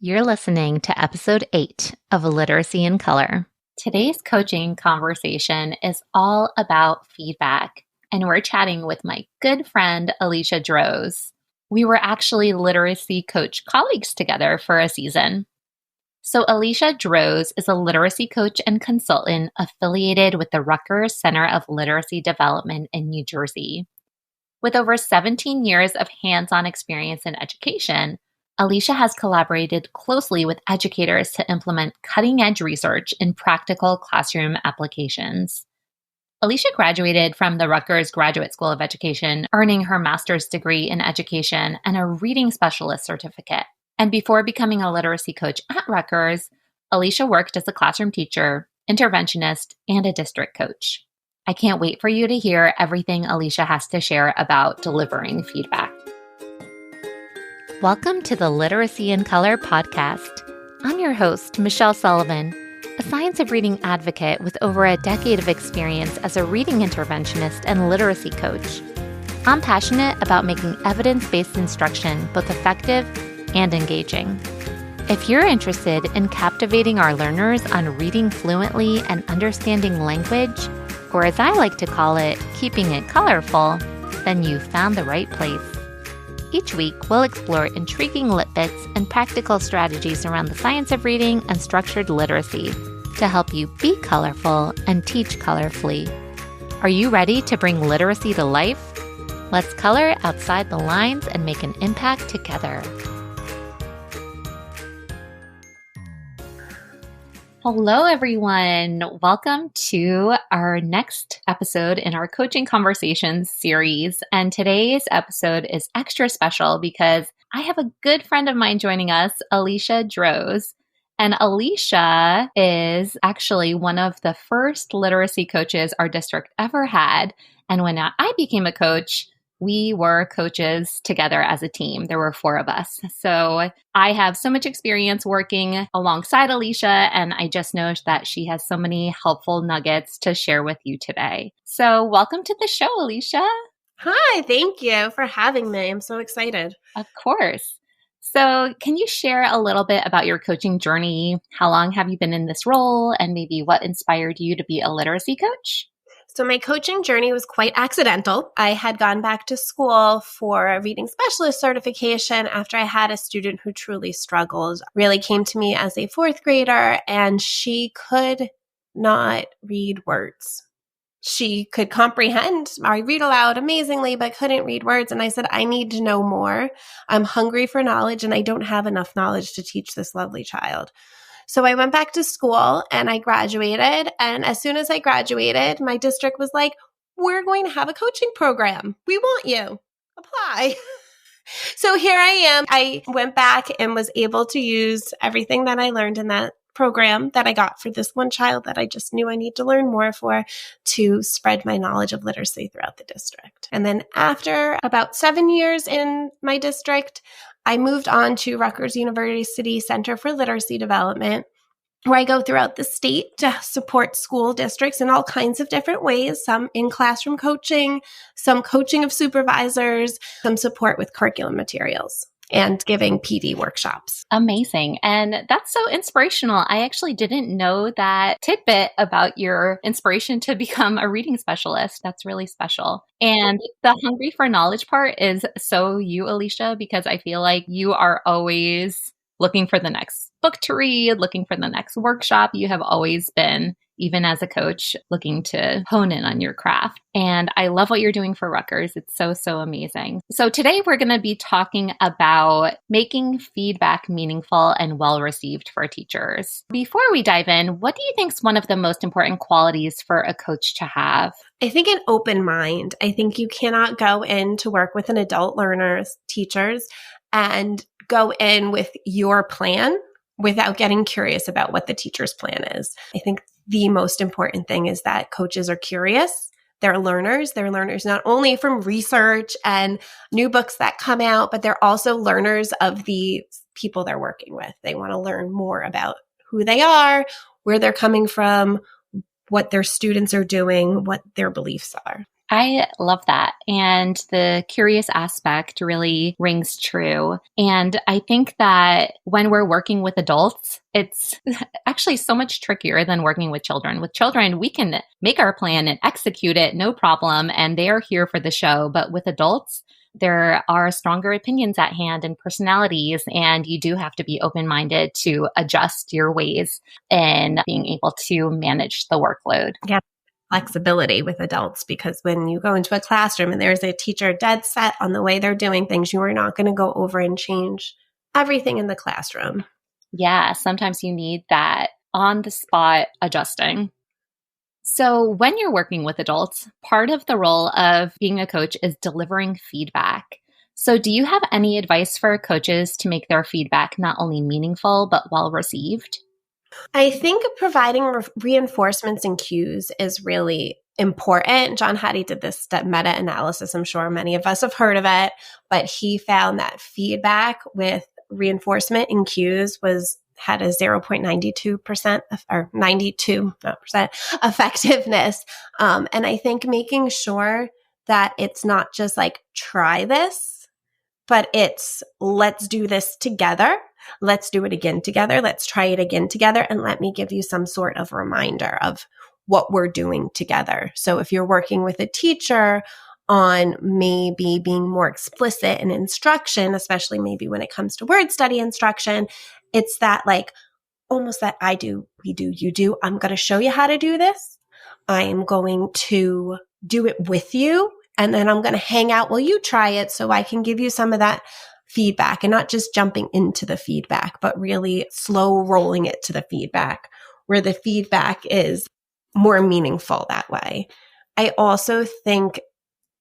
You're listening to episode 8 of Literacy in Color. Today's coaching conversation is all about feedback, and we're chatting with my good friend, Alicia Drozd. We were actually literacy coach colleagues together for a season. So Alicia Drozd is a literacy coach and consultant affiliated with the Rutgers Center of Literacy Development in New Jersey. With over 17 years of hands-on experience in education, Alicia has collaborated closely with educators to implement cutting-edge research in practical classroom applications. Alicia graduated from the Rutgers Graduate School of Education, earning her master's degree in education and a reading specialist certificate. And before becoming a literacy coach at Rutgers, Alicia worked as a classroom teacher, interventionist, and a district coach. I can't wait for you to hear everything Alicia has to share about delivering feedback. Welcome to the Literacy in Color podcast. I'm your host, Michelle Sullivan, a science of reading advocate with over a decade of experience as a reading interventionist and literacy coach. I'm passionate about making evidence-based instruction both effective and engaging. If you're interested in captivating our learners on reading fluently and understanding language, or as I like to call it, keeping it colorful, then you've found the right place. Each week, we'll explore intriguing lit bits and practical strategies around the science of reading and structured literacy to help you be colorful and teach colorfully. Are you ready to bring literacy to life? Let's color outside the lines and make an impact together. Hello, everyone. Welcome to our next episode in our Coaching Conversations series. And today's episode is extra special because I have a good friend of mine joining us, Alicia Drozd. And Alicia is actually one of the first literacy coaches our district ever had. And when I became a coach, we were coaches together as a team. There were 4 of us. So I have so much experience working alongside Alicia, and I just know that she has so many helpful nuggets to share with you today. So welcome to the show, Alicia. Hi, thank you for having me. I'm so excited. Of course. So can you share a little bit about your coaching journey? How long have you been in this role, and maybe what inspired you to be a literacy coach? So my coaching journey was quite accidental. I had gone back to school for a reading specialist certification after I had a student who truly struggled, really came to me as a 4th grader, and she could not read words. She could comprehend or read aloud amazingly, but couldn't read words. And I said, I need to know more. I'm hungry for knowledge, and I don't have enough knowledge to teach this lovely child. So I went back to school and I graduated. And as soon as I graduated, my district was like, we're going to have a coaching program. We want you. Apply. So here I am. I went back and was able to use everything that I learned in that program that I got for this one child that I just knew I need to learn more for to spread my knowledge of literacy throughout the district. And then after about 7 years in my district, I moved on to Rutgers University Center for Literacy Development, where I go throughout the state to support school districts in all kinds of different ways, some in classroom coaching, some coaching of supervisors, some support with curriculum materials, and giving PD workshops. Amazing. And that's so inspirational. I actually didn't know that tidbit about your inspiration to become a reading specialist. That's really special. And the hungry for knowledge part is so you, Alicia, because I feel like you are always looking for the next book to read, looking for the next workshop. You have always been, even as a coach, looking to hone in on your craft. And I love what you're doing for Rutgers. It's so, so amazing. So today we're going to be talking about making feedback meaningful and well-received for teachers. Before we dive in, what do you think is one of the most important qualities for a coach to have? I think an open mind. I think you cannot go in to work with an adult learners, teachers, and go in with your plan without getting curious about what the teacher's plan is. I think the most important thing is that coaches are curious. They're learners. They're learners not only from research and new books that come out, but they're also learners of the people they're working with. They want to learn more about who they are, where they're coming from, what their students are doing, what their beliefs are. I love that. And the curious aspect really rings true. And I think that when we're working with adults, it's actually so much trickier than working with children. With children, we can make our plan and execute it, no problem. And they are here for the show. But with adults, there are stronger opinions at hand and personalities, and you do have to be open minded to adjust your ways in being able to manage the workload. Yeah. Flexibility with adults, because when you go into a classroom and there's a teacher dead set on the way they're doing things, you are not going to go over and change everything in the classroom. Yeah, sometimes you need that on the spot adjusting. So when you're working with adults, part of the role of being a coach is delivering feedback. So do you have any advice for coaches to make their feedback not only meaningful, but well received? I think providing reinforcements and cues is really important. John Hattie did this meta-analysis. I'm sure many of us have heard of it, but he found that feedback with reinforcement and cues had a 0.92% or 92% effectiveness. And I think making sure that it's not just like, try this, but it's, let's do this together. Let's do it again together. Let's try it again together. And let me give you some sort of reminder of what we're doing together. So if you're working with a teacher on maybe being more explicit in instruction, especially maybe when it comes to word study instruction, it's that like almost that I do, we do, you do. I'm going to show you how to do this. I'm going to do it with you. And then I'm going to hang out while you try it so I can give you some of that feedback, and not just jumping into the feedback, but really slow rolling it to the feedback where the feedback is more meaningful that way. I also think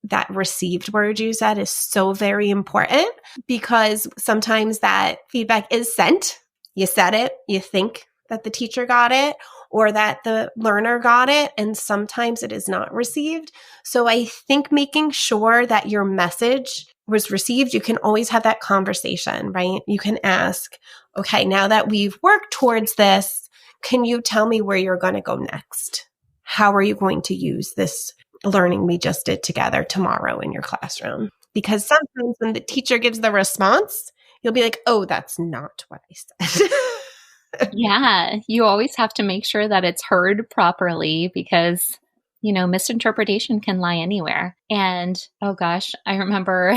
that received word you said is so very important, because sometimes that feedback is sent. You said it, you think that the teacher got it or that the learner got it, and sometimes it is not received. So I think making sure that your message was received, you can always have that conversation, right? You can ask, okay, now that we've worked towards this, can you tell me where you're going to go next? How are you going to use this learning we just did together tomorrow in your classroom? Because sometimes when the teacher gives the response, you'll be like, oh, that's not what I said. Yeah, you always have to make sure that it's heard properly, because, misinterpretation can lie anywhere. And oh gosh, I remember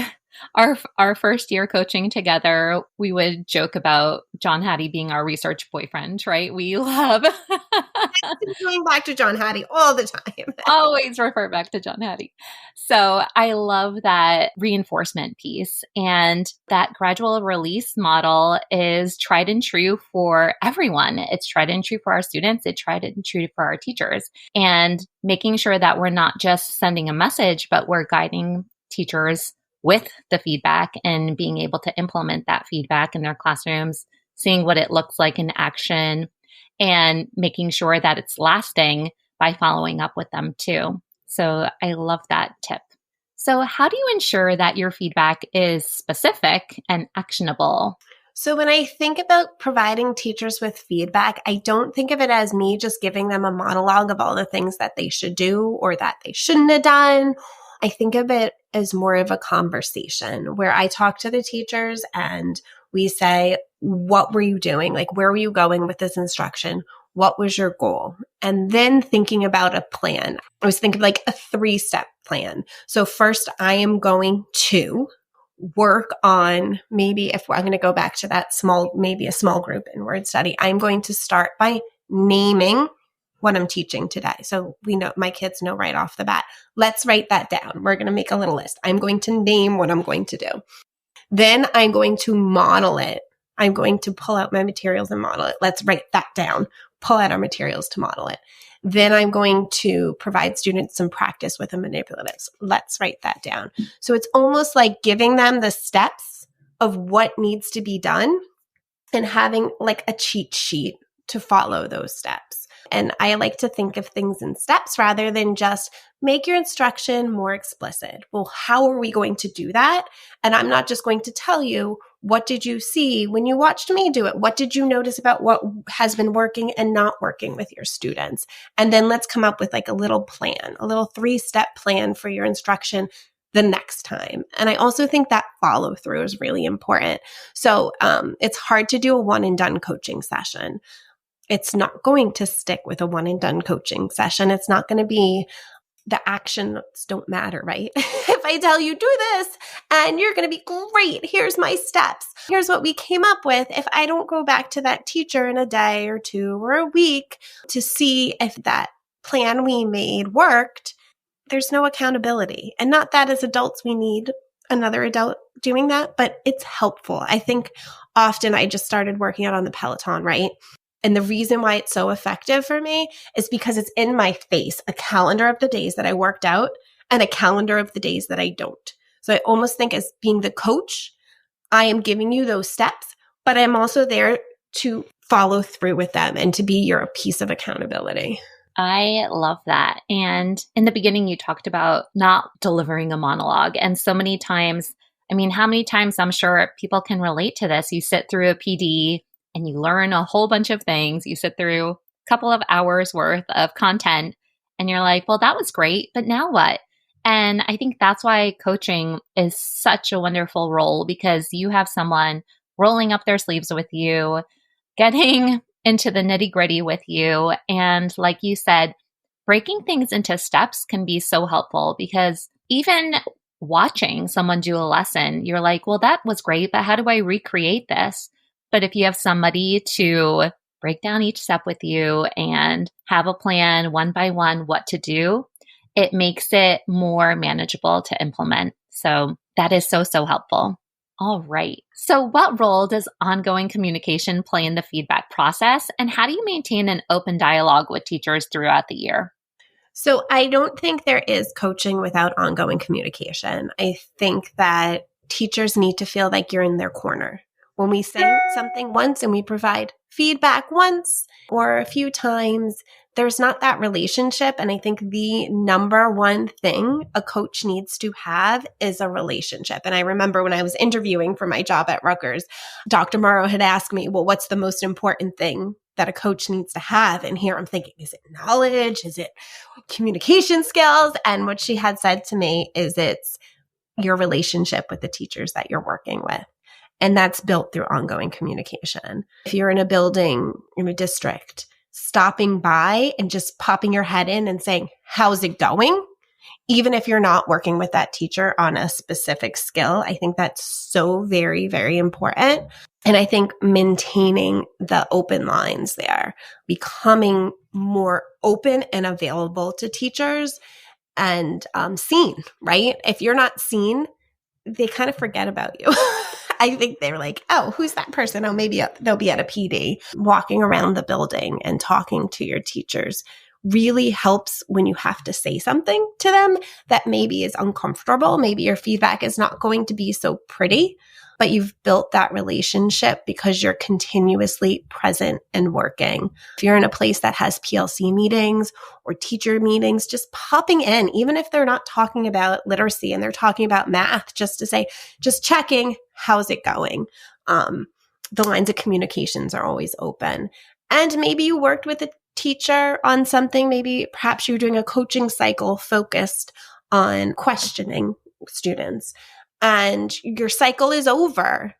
our first year coaching together, we would joke about John Hattie being our research boyfriend, right? We love going back to John Hattie all the time. Always refer back to John Hattie. So I love that reinforcement piece, and that gradual release model is tried and true for everyone. It's tried and true for our students. It's tried and true for our teachers, and making sure that we're not just sending a message, but we're guiding teachers with the feedback and being able to implement that feedback in their classrooms, seeing what it looks like in action, and making sure that it's lasting by following up with them too. So I love that tip. So how do you ensure that your feedback is specific and actionable? So when I think about providing teachers with feedback, I don't think of it as me just giving them a monologue of all the things that they should do or that they shouldn't have done. I think of it as more of a conversation where I talk to the teachers and we say, what were you doing? Like, where were you going with this instruction? What was your goal? And then thinking about a plan. I was thinking like a 3-step plan. So first, I am going to work on, maybe if I'm going to go back to that maybe a small group in word study, I'm going to start by naming what I'm teaching today. So we know, my kids know right off the bat, let's write that down. We're going to make a little list. I'm going to name what I'm going to do. Then I'm going to model it. I'm going to pull out my materials and model it. Let's write that down. Pull out our materials to model it. Then I'm going to provide students some practice with the manipulatives. Let's write that down. So it's almost like giving them the steps of what needs to be done and having like a cheat sheet to follow those steps. And I like to think of things in steps rather than just make your instruction more explicit. Well, how are we going to do that? And I'm not just going to tell you What did you see when you watched me do it? What did you notice about what has been working and not working with your students? And then let's come up with like a little plan, a little 3-step plan for your instruction the next time. And I also think that follow through is really important. So it's hard to do a one and done coaching session. It's not going to stick with a one and done coaching session. It's not going to be, the actions don't matter, right? If I tell you do this and you're going to be great, here's my steps. Here's what we came up with. If I don't go back to that teacher in a day or 2 or a week to see if that plan we made worked, there's no accountability. And not that as adults we need another adult doing that, but it's helpful. I think often I just started working out on the Peloton, right? And the reason why it's so effective for me is because it's in my face, a calendar of the days that I worked out and a calendar of the days that I don't. So I almost think as being the coach, I am giving you those steps, but I'm also there to follow through with them and to be your piece of accountability. I love that. And in the beginning, you talked about not delivering a monologue. And so many times, I mean, how many times I'm sure people can relate to this. You sit through a PD and you learn a whole bunch of things. You sit through a couple of hours worth of content and you're like, well, that was great, but now what? And I think that's why coaching is such a wonderful role, because you have someone rolling up their sleeves with you, getting into the nitty gritty with you. And like you said, breaking things into steps can be so helpful, because even watching someone do a lesson, you're like, well, that was great, but how do I recreate this? But if you have somebody to break down each step with you and have a plan one by one what to do, it makes it more manageable to implement. So that is so, so helpful. All right. So what role does ongoing communication play in the feedback process? And how do you maintain an open dialogue with teachers throughout the year? So I don't think there is coaching without ongoing communication. I think that teachers need to feel like you're in their corner. When we say something once and we provide feedback once or a few times, there's not that relationship. And I think the number one thing a coach needs to have is a relationship. And I remember when I was interviewing for my job at Rutgers, Dr. Morrow had asked me, well, what's the most important thing that a coach needs to have? And here I'm thinking, is it knowledge? Is it communication skills? And what she had said to me is it's your relationship with the teachers that you're working with. And that's built through ongoing communication. If you're in a building, in a district, stopping by and just popping your head in and saying, how's it going? Even if you're not working with that teacher on a specific skill, I think that's so very, very important. And I think maintaining the open lines there, becoming more open and available to teachers and seen, right? If you're not seen, they kind of forget about you. I think they're like, oh, who's that person? Oh, maybe they'll be at a PD. Walking around the building and talking to your teachers really helps when you have to say something to them that maybe is uncomfortable. Maybe your feedback is not going to be so pretty, but you've built that relationship because you're continuously present and working. If you're in a place that has PLC meetings or teacher meetings, just popping in, even if they're not talking about literacy and they're talking about math, just to say, just checking, how's it going? The lines of communications are always open. And maybe you worked with a teacher on something, maybe perhaps you're doing a coaching cycle focused on questioning students. And your cycle is over,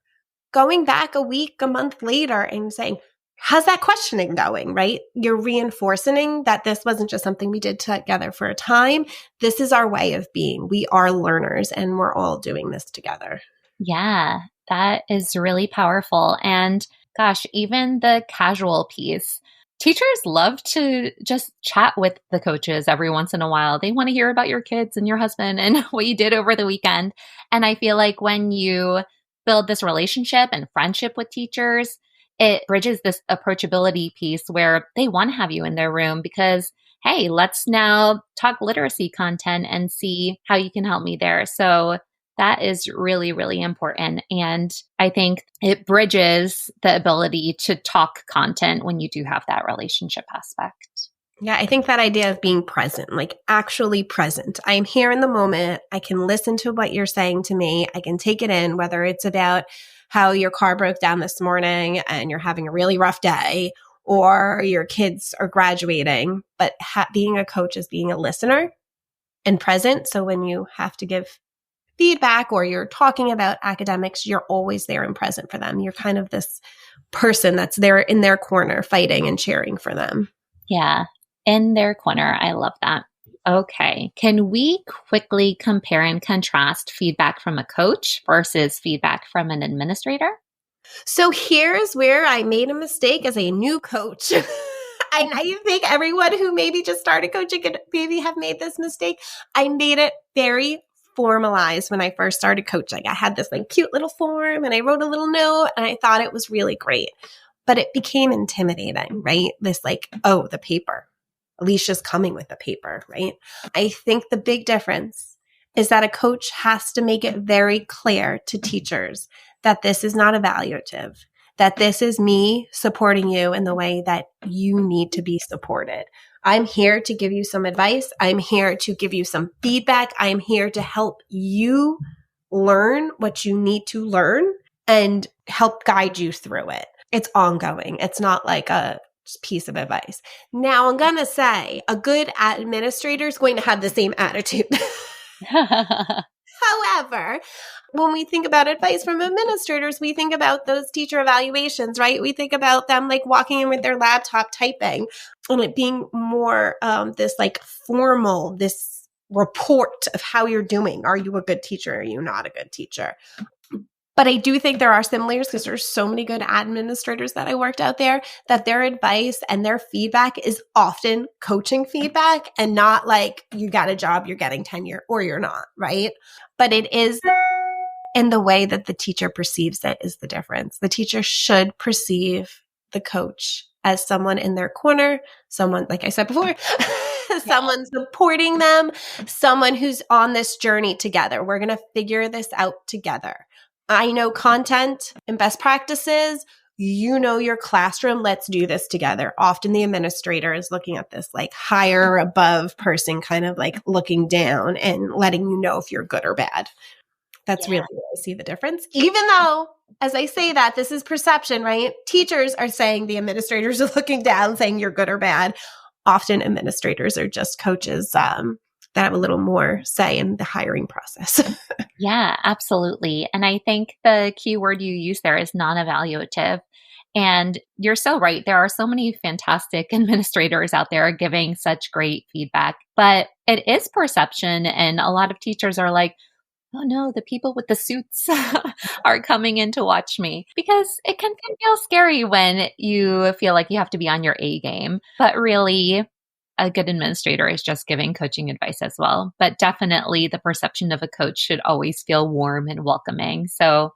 going back a week, a month later and saying, how's that questioning going, right? You're reinforcing that this wasn't just something we did together for a time. This is our way of being. We are learners and we're all doing this together. Yeah, that is really powerful. And gosh, even the casual piece. Teachers love to just chat with the coaches every once in a while. They want to hear about your kids and your husband and what you did over the weekend. And I feel like when you build this relationship and friendship with teachers, it bridges this approachability piece where they want to have you in their room because, hey, let's now talk literacy content and see how you can help me there. So that is really, really important. And I think it bridges the ability to talk content when you do have that relationship aspect. Yeah, I think that idea of being present, like actually present. I am here in the moment. I can listen to what you're saying to me. I can take it in, whether it's about how your car broke down this morning and you're having a really rough day, or your kids are graduating. But being a coach is being a listener and present. So when you have to give feedback or you're talking about academics, you're always there and present for them. You're kind of this person that's there in their corner fighting and cheering for them. Yeah, in their corner. I love that. Okay. Can we quickly compare and contrast feedback from a coach versus feedback from an administrator? So here's where I made a mistake as a new coach. I think everyone who maybe just started coaching could maybe have made this mistake. I made it very formalized when I first started coaching. I had this like cute little form and I wrote a little note and I thought it was really great, but it became intimidating, right? This like, oh, the paper. Alicia's coming with the paper, right? I think the big difference is that a coach has to make it very clear to teachers that this is not evaluative, that this is me supporting you in the way that you need to be supported. I'm here to give you some advice. I'm here to give you some feedback. I'm here to help you learn what you need to learn and help guide you through it. It's ongoing. It's not like a piece of advice. Now, I'm going to say a good administrator is going to have the same attitude. However, when we think about advice from administrators, we think about those teacher evaluations, right? We think about them like walking in with their laptop typing and it being more this like formal, this report of how you're doing. Are you a good teacher? Are you not a good teacher? But I do think there are similarities because there's so many good administrators that I worked out there that their advice and their feedback is often coaching feedback and not like you got a job, you're getting tenure or you're not, right? But it is in the way that the teacher perceives it is the difference. The teacher should perceive the coach as someone in their corner, someone, like I said before, someone supporting them, someone who's on this journey together. We're going to figure this out together. I know content and best practices. You know your classroom. Let's do this together. Often the administrator is looking at this like higher above person, kind of like looking down and letting you know if you're good or bad. That's really where I see the difference. Even though, as I say that, this is perception, right? Teachers are saying the administrators are looking down, saying you're good or bad. Often administrators are just coaches that have a little more say in the hiring process. Yeah, absolutely. And I think the key word you use there is non-evaluative. And you're so right. There are so many fantastic administrators out there giving such great feedback, but it is perception. And a lot of teachers are like, oh no, the people with the suits are coming in to watch me, because it can feel scary when you feel like you have to be on your A game. But really, a good administrator is just giving coaching advice as well. But definitely the perception of a coach should always feel warm and welcoming. So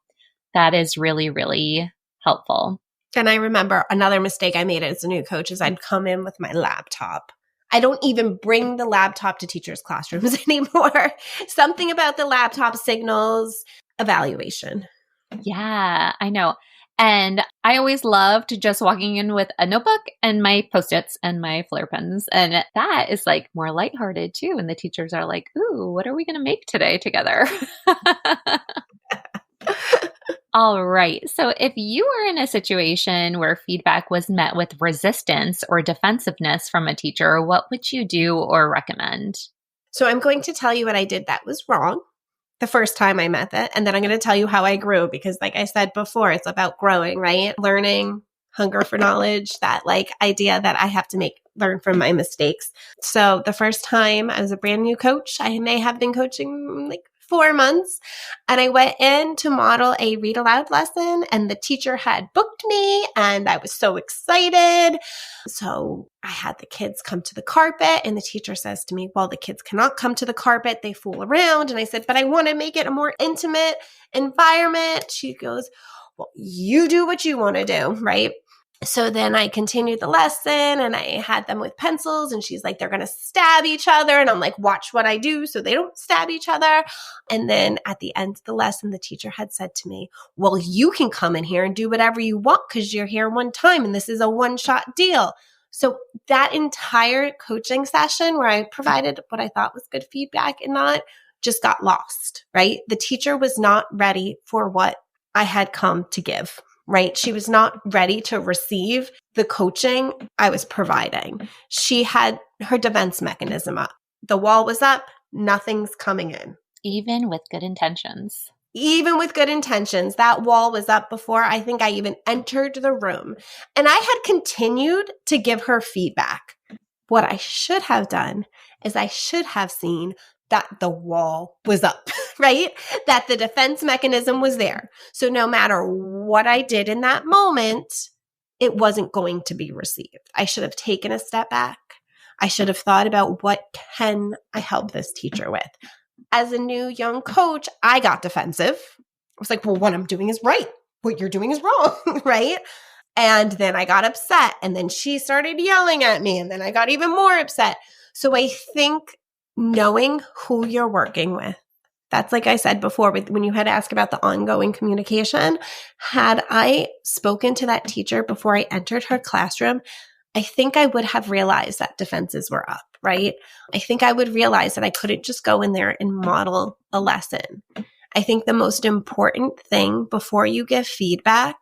that is really, really helpful. And I remember another mistake I made as a new coach is I'd come in with my laptop. I don't even bring the laptop to teachers' classrooms anymore. Something about the laptop signals evaluation. Yeah, I know. And I always loved just walking in with a notebook and my Post-its and my Flair pens. And that is like more lighthearted too. And the teachers are like, ooh, what are we going to make today together? All right. So if you were in a situation where feedback was met with resistance or defensiveness from a teacher, what would you do or recommend? So I'm going to tell you what I did that was wrong the first time I met it. And then I'm going to tell you how I grew, because like I said before, it's about growing, right? Learning, hunger for knowledge, that like idea that I have to learn from my mistakes. So the first time I was a brand new coach, I may have been coaching like 4 months, and I went in to model a read aloud lesson, and the teacher had booked me and I was so excited. So I had the kids come to the carpet, and the teacher says to me, well, the kids cannot come to the carpet. They fool around. And I said, but I want to make it a more intimate environment. She goes, well, you do what you want to do, right? So then I continued the lesson and I had them with pencils, and she's like, they're going to stab each other. And I'm like, watch what I do so they don't stab each other. And then at the end of the lesson, the teacher had said to me, well, you can come in here and do whatever you want because you're here one time and this is a one-shot deal. So that entire coaching session where I provided what I thought was good feedback and not just got lost, right? The teacher was not ready for what I had come to give, right? She was not ready to receive the coaching I was providing. She had her defense mechanism up. The wall was up, nothing's coming in. Even with good intentions. Even with good intentions, that wall was up before I think I even entered the room. And I had continued to give her feedback. What I should have done is I should have seen that the wall was up, right? That the defense mechanism was there. So no matter what I did in that moment, it wasn't going to be received. I should have taken a step back. I should have thought about what can I help this teacher with? As a new young coach, I got defensive. I was like, well, what I'm doing is right. What you're doing is wrong, right? And then I got upset. And then she started yelling at me. And then I got even more upset. So I think knowing who you're working with, that's like I said before, when you had asked about the ongoing communication, had I spoken to that teacher before I entered her classroom, I think I would have realized that defenses were up, right? I think I would realize that I couldn't just go in there and model a lesson. I think the most important thing before you give feedback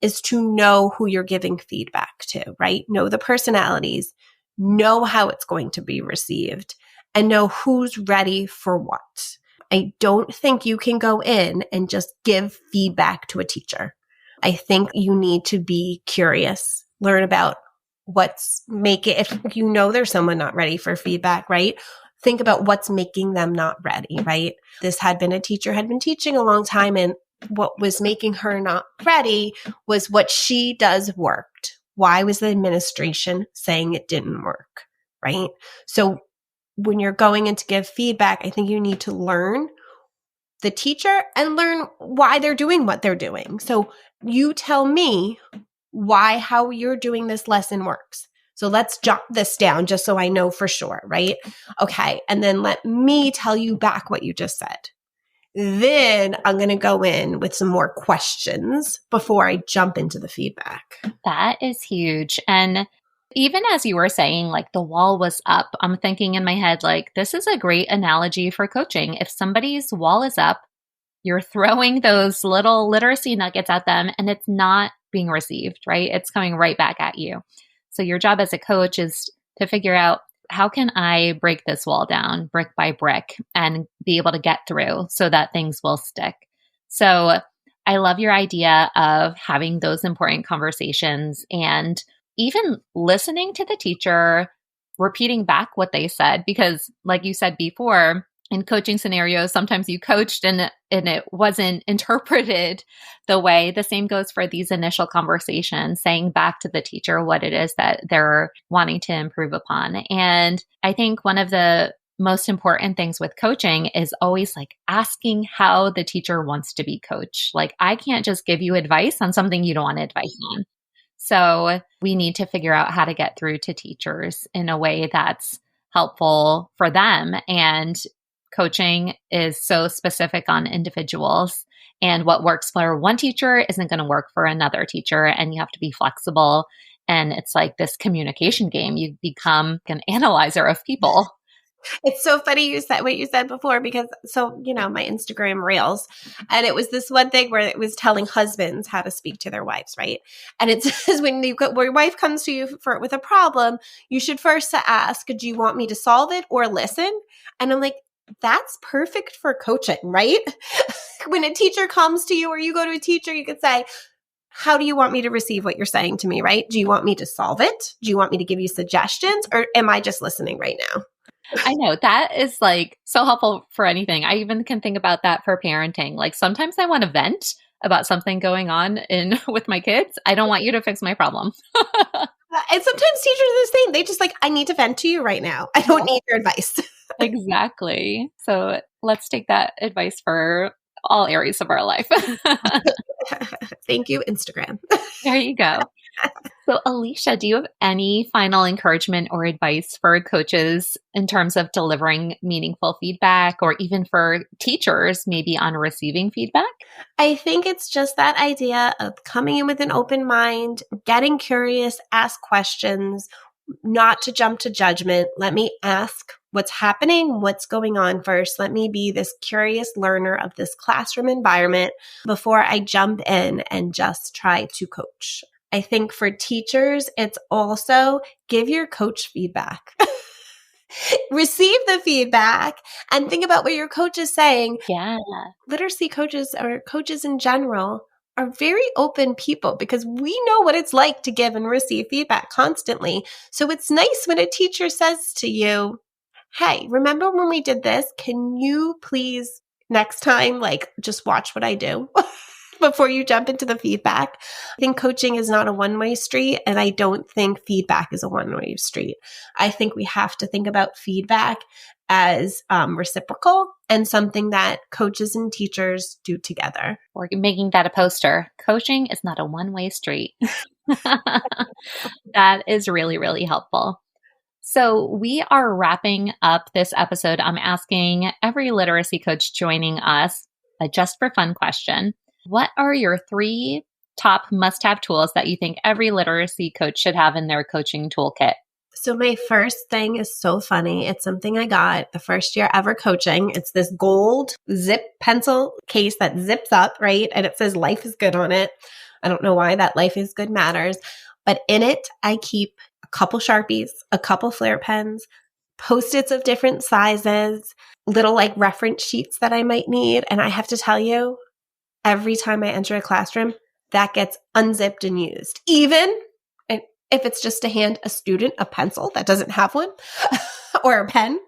is to know who you're giving feedback to, right? Know the personalities, know how it's going to be received, and know who's ready for what. I don't think you can go in and just give feedback to a teacher. I think you need to be curious, learn about if you know there's someone not ready for feedback, right? Think about what's making them not ready, right? This had been a teacher had been teaching a long time, and what was making her not ready was what she does worked. Why was the administration saying it didn't work, right? So when you're going in to give feedback, I think you need to learn the teacher and learn why they're doing what they're doing. So you tell me how you're doing this lesson works. So let's jot this down just so I know for sure, right? Okay. And then let me tell you back what you just said. Then I'm going to go in with some more questions before I jump into the feedback. That is huge. And even as you were saying, like the wall was up, I'm thinking in my head, like, this is a great analogy for coaching. If somebody's wall is up, you're throwing those little literacy nuggets at them and it's not being received, right? It's coming right back at you. So your job as a coach is to figure out, how can I break this wall down brick by brick and be able to get through so that things will stick? So I love your idea of having those important conversations and even listening to the teacher, repeating back what they said, because like you said before, in coaching scenarios, sometimes you coached and it wasn't interpreted the way. The same goes for these initial conversations, saying back to the teacher what it is that they're wanting to improve upon. And I think one of the most important things with coaching is always like asking how the teacher wants to be coached. Like, I can't just give you advice on something you don't want advice on. So we need to figure out how to get through to teachers in a way that's helpful for them. And coaching is so specific on individuals, and what works for one teacher isn't going to work for another teacher. And you have to be flexible. And it's like this communication game. You become an analyzer of people. It's so funny you said what you said before, because my Instagram reels, and it was this one thing where it was telling husbands how to speak to their wives, right? And it says when your wife comes to you with a problem, you should first ask, do you want me to solve it or listen? And I'm like, that's perfect for coaching, right? When a teacher comes to you or you go to a teacher, you could say, how do you want me to receive what you're saying to me, right? Do you want me to solve it? Do you want me to give you suggestions? Or am I just listening right now? I know that is like so helpful for anything. I even can think about that for parenting. Like sometimes I want to vent about something going on with my kids. I don't want you to fix my problem. And sometimes teachers are the same. They just like, I need to vent to you right now. I don't need your advice. Exactly. So let's take that advice for all areas of our life. Thank you, Instagram. There you go. So Alicia, do you have any final encouragement or advice for coaches in terms of delivering meaningful feedback, or even for teachers maybe on receiving feedback? I think it's just that idea of coming in with an open mind, getting curious, ask questions, not to jump to judgment. Let me ask what's happening, what's going on first. Let me be this curious learner of this classroom environment before I jump in and just try to coach. I think for teachers, it's also give your coach feedback. Receive the feedback and think about what your coach is saying. Yeah. Literacy coaches or coaches in general are very open people because we know what it's like to give and receive feedback constantly. So it's nice when a teacher says to you, hey, remember when we did this? Can you please next time, just watch what I do before you jump into the feedback? I think coaching is not a one-way street, and I don't think feedback is a one-way street. I think we have to think about feedback as reciprocal and something that coaches and teachers do together. We're making that a poster. Coaching is not a one-way street. That is really, really helpful. So we are wrapping up this episode. I'm asking every literacy coach joining us a just for fun question. What are your 3 top must-have tools that you think every literacy coach should have in their coaching toolkit? So my first thing is so funny. It's something I got the first year ever coaching. It's this gold zip pencil case that zips up, right? And it says life is good on it. I don't know why that life is good matters, but in it, I keep a couple Sharpies, a couple Flair pens, Post-its of different sizes, little reference sheets that I might need. And I have to tell you, every time I enter a classroom, that gets unzipped and used. Even if it's just to hand a student a pencil that doesn't have one or a pen.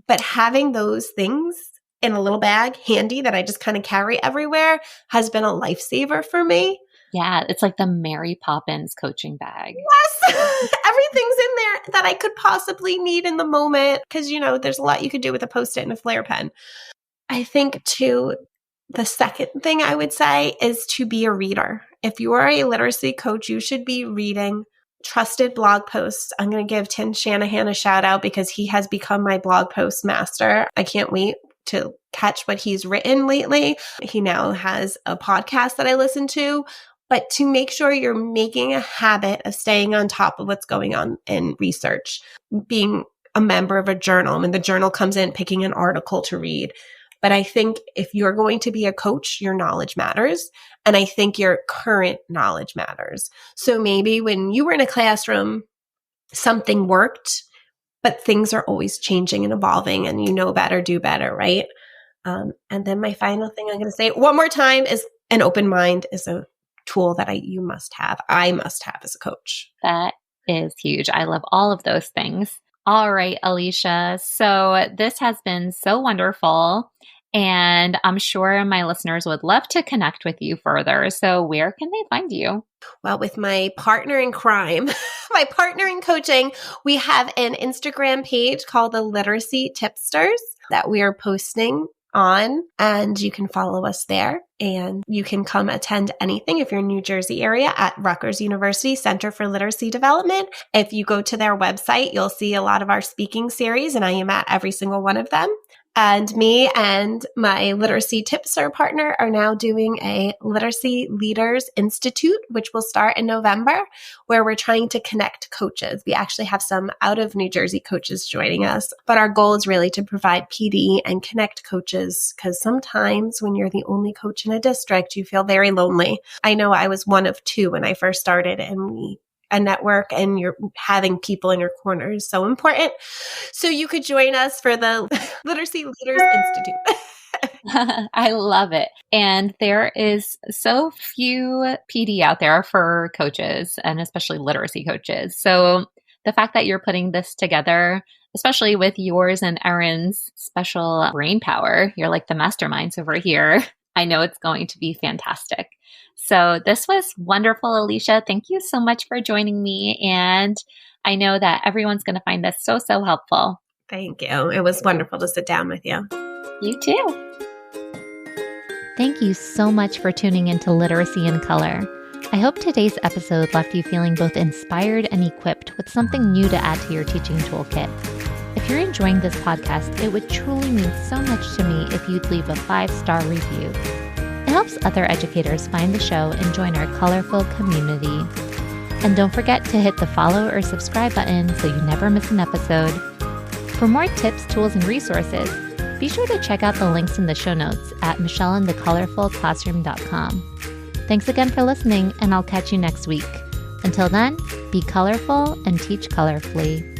But having those things in a little bag handy that I just kind of carry everywhere has been a lifesaver for me. Yeah, it's like the Mary Poppins coaching bag. Yes, everything's in there that I could possibly need in the moment because, there's a lot you could do with a Post-it and a Flair pen. I think, too, the second thing I would say is to be a reader. If you are a literacy coach, you should be reading trusted blog posts. I'm going to give Tim Shanahan a shout out because he has become my blog post master. I can't wait to catch what he's written lately. He now has a podcast that I listen to. But to make sure you're making a habit of staying on top of what's going on in research, being a member of a journal, when the journal comes in, picking an article to read. But I think if you're going to be a coach, your knowledge matters. And I think your current knowledge matters. So maybe when you were in a classroom, something worked, but things are always changing and evolving and you know better, do better, right? And then my final thing I'm going to say one more time is an open mind is a tool that I must have as a coach. That is huge. I love all of those things. All right, Alicia. So this has been so wonderful. And I'm sure my listeners would love to connect with you further. So where can they find you? Well, with my partner in crime, my partner in coaching, we have an Instagram page called the Literacy Tipsters that we are posting on, and you can follow us there. And you can come attend anything if you're in New Jersey area at Rutgers University Center for Literacy Development. If you go to their website, you'll see a lot of our speaking series, and I am at every single one of them. And me and my literacy tipster partner are now doing a Literacy Leaders Institute, which will start in November, where we're trying to connect coaches. We actually have some out of New Jersey coaches joining us, but our goal is really to provide PD and connect coaches because sometimes when you're the only coach in a district, you feel very lonely. I know I was one of 2 when I first started, and a network and you're having people in your corner is so important. So you could join us for the Literacy Leaders Institute. I love it. And there is so few PD out there for coaches and especially literacy coaches. So the fact that you're putting this together, especially with yours and Erin's special brain power, you're like the masterminds over here. I know it's going to be fantastic. So this was wonderful, Alicia. Thank you so much for joining me. And I know that everyone's going to find this so, so helpful. Thank you. It was wonderful to sit down with you. You too. Thank you so much for tuning into Literacy in Color. I hope today's episode left you feeling both inspired and equipped with something new to add to your teaching toolkit. If you're enjoying this podcast, it would truly mean so much to me if you'd leave a 5-star review. It helps other educators find the show and join our colorful community. And don't forget to hit the follow or subscribe button so you never miss an episode. For more tips, tools, and resources, be sure to check out the links in the show notes at michelleandthecolorfulclassroom.com. Thanks again for listening, and I'll catch you next week. Until then, be colorful and teach colorfully.